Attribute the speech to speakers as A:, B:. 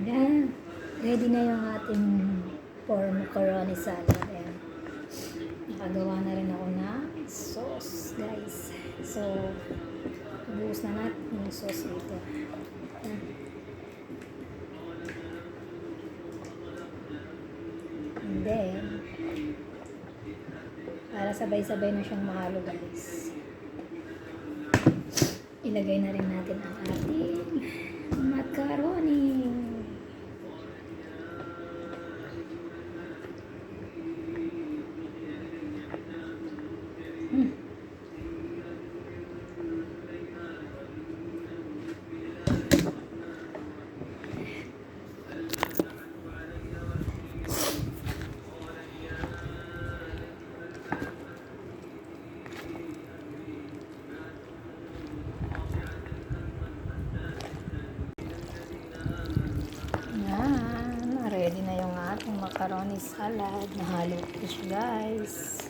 A: Ayan. Ready na yung ating for macaroni salad. Ayan. Nakagawa na rin ako ng sauce, guys. So, buhos na natin yung sauce dito. Ayan. And then, para sabay-sabay na siyang mahalo, guys. Ilagay na rin natin ang ating macaroni. Yan, ready na yung ating macaroni salad. Nahalo ko siya, guys.